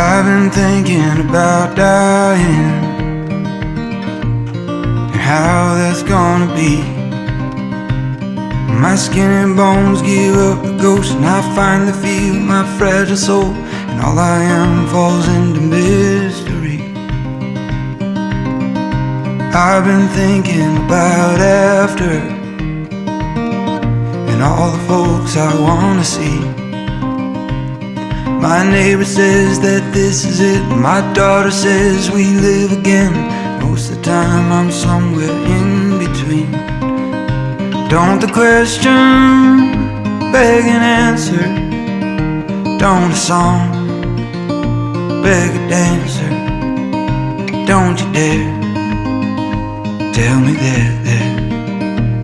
I've been thinking about dying and how that's gonna be. My skin and bones give up the ghost, and I finally feel my fragile soul, and all I am falls into mystery. I've been thinking about after, and all the folks I wanna see. My neighbor says that this is it. My daughter says we live again. Most of the time I'm somewhere in between. Don't the question beg an answer? Don't a song beg a dancer? Don't you dare tell me that